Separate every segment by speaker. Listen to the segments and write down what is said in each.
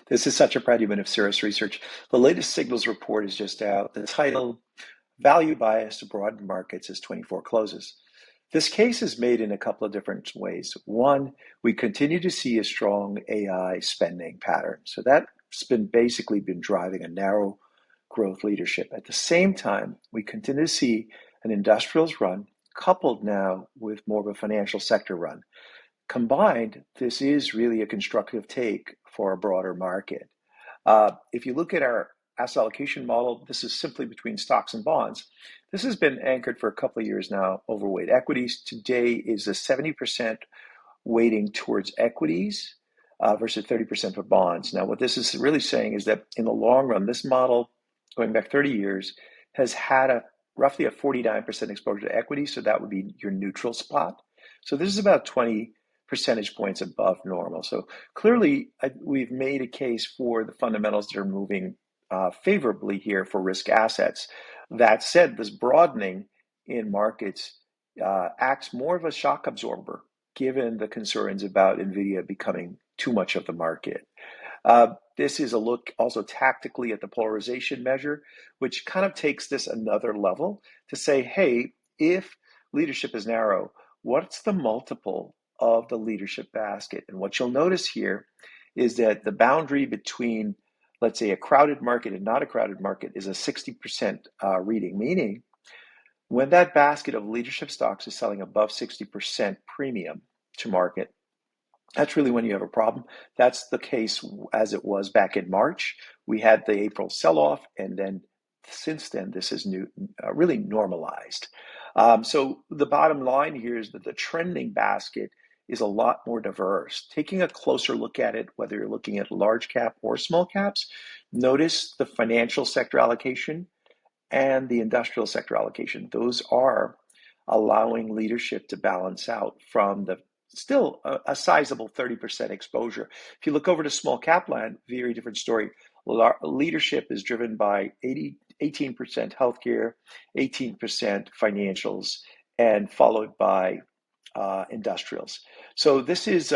Speaker 1: This is Satya Pradyuman of Cirrus Research. The latest signals report is just out. The title, Value Bias to Broaden Markets as 24 Closes. This case is made in a couple of different ways. One, we continue to see a strong AI spending pattern. So that's basically been driving a narrow growth leadership. At the same time, we continue to see an industrials run coupled now with more of a financial sector run. Combined, this is really a constructive take for a broader market. If you look at our asset allocation model, this is simply between stocks and bonds. This has been anchored for a couple of years now, overweight equities. Today is a 70% weighting towards equities versus 30% for bonds. Now, what this is really saying is that in the long run, this model, going back 30 years, has had roughly a 49% exposure to equity, so that would be your neutral spot. So this is about 20 percentage points above normal. So clearly, we've made a case for the fundamentals that are moving favorably here for risk assets. That said, this broadening in markets acts more of a shock absorber, given the concerns about NVIDIA becoming too much of the market. This is a look also tactically at the polarization measure, which kind of takes this another level to say, hey, if leadership is narrow, what's the multiple of the leadership basket? And what you'll notice here is that the boundary between, let's say, a crowded market and not a crowded market is a 60% reading, meaning when that basket of leadership stocks is selling above 60% premium to market, that's really when you have a problem. That's the case as it was back in March. We had the April sell-off, and then since then, this is really normalized. So the bottom line here is that the trending basket is a lot more diverse. Taking a closer look at it, whether you're looking at large cap or small caps, notice the financial sector allocation and the industrial sector allocation. Those are allowing leadership to balance out from the still a sizable 30% exposure. If you look over to small cap land, very different story. Leadership is driven by 18% healthcare, 18% financials, and followed by industrials. So this is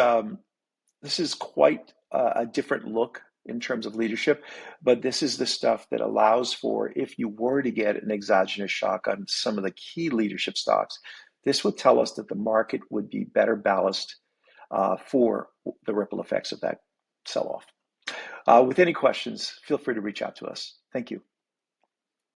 Speaker 1: quite a different look in terms of leadership, but this is the stuff that allows for, if you were to get an exogenous shock on some of the key leadership stocks, this would tell us that the market would be better balanced for the ripple effects of that sell-off. With any questions, feel free to reach out to us. Thank you.